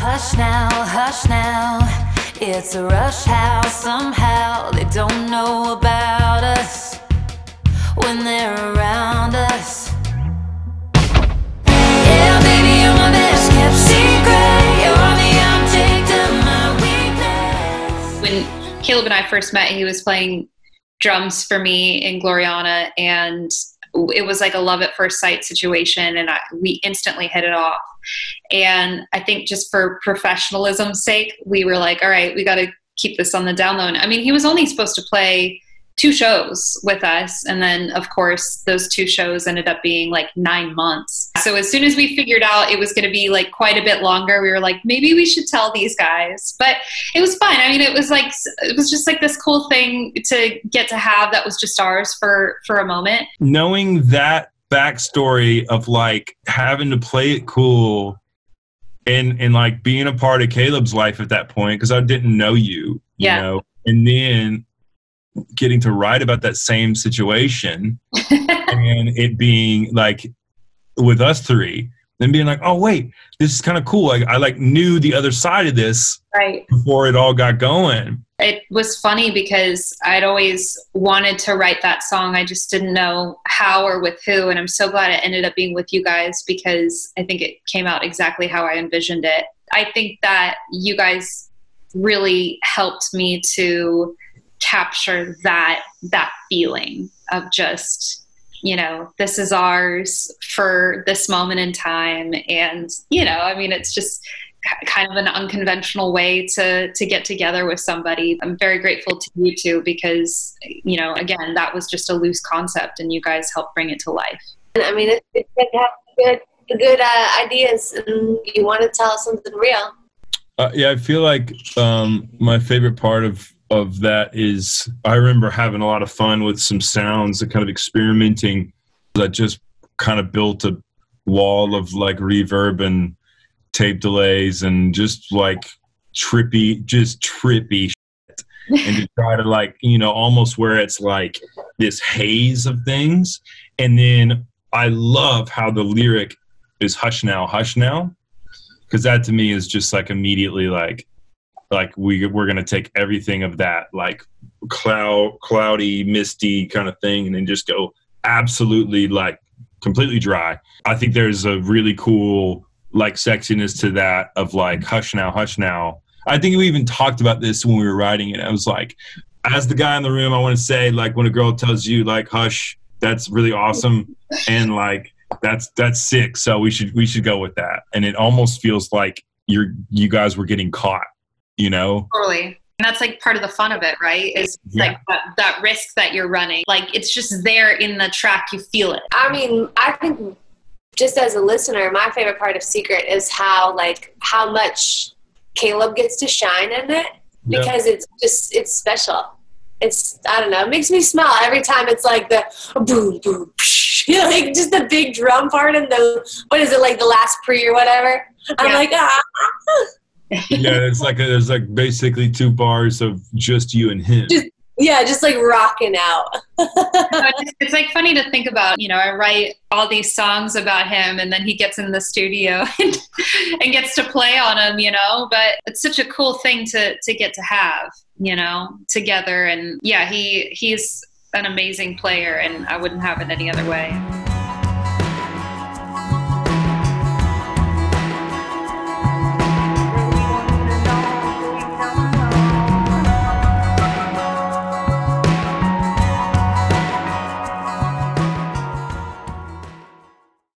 Hush now, it's a rush house somehow. They don't know about us when they're around us. Yeah, baby, you're my best kept secret. You're the object of my weakness. When Caleb and I first met, he was playing drums for me in Gloriana, and it was like a love at first sight situation, and we instantly hit it off. And I think just for professionalism's sake, we were like, all right, we got to keep this on the down low. I mean, he was only supposed to play 2 shows with us. And then, of course, those 2 shows ended up being like 9 months. So as soon as we figured out it was going to be like quite a bit longer, we were like, maybe we should tell these guys. But it was fun. I mean, it was just like this cool thing to get to have that was just ours for a moment. Knowing that backstory of like having to play it cool and like being a part of Caleb's life at that point, because I didn't know you know, and then getting to write about that same situation and it being like with us 3 and being like, oh wait, this is kind of cool. I like knew the other side of this right before it all got going. It was funny because I'd always wanted to write that song. I just didn't know how or with who. And I'm so glad it ended up being with you guys because I think it came out exactly how I envisioned it. I think that you guys really helped me to capture that feeling of just, you know, this is ours for this moment in time. And, you know, I mean, it's just kind of an unconventional way to get together with somebody. I'm very grateful to you two because, you know, again, that was just a loose concept and you guys helped bring it to life. I mean, it's good to have good ideas and you want to tell something real. Yeah, I feel like my favorite part of that is I remember having a lot of fun with some sounds and kind of experimenting that just kind of built a wall of like reverb and tape delays and just like trippy shit. And to try to like, you know, almost where it's like this haze of things. And then I love how the lyric is hush now, because that to me is just like immediately like we're going to take everything of that like cloudy, misty kind of thing and then just go absolutely like completely dry. I think there's a really cool like sexiness to that of like hush now. I think we even talked about this when we were writing it. I was like, as the guy in the room, I want to say like when a girl tells you like hush, that's really awesome and like that's sick. So we should go with that. And it almost feels like you guys were getting caught, you know? Totally. And that's like part of the fun of it, right? Is like that risk that you're running. Like it's just there in the track, you feel it. I mean, I think just as a listener, my favorite part of Secret is how much Caleb gets to shine in it because it's special. It's, I don't know, it makes me smile every time it's like the boom, boom, psh, like just the big drum part and the, what is it, like the last pre or whatever. I'm like, Yeah, it's like there's like basically 2 bars of just you and him. Just like rocking out. It's like funny to think about, you know, I write all these songs about him and then he gets in the studio and gets to play on them, you know, but it's such a cool thing to get to have, you know, together. And yeah, he's an amazing player and I wouldn't have it any other way.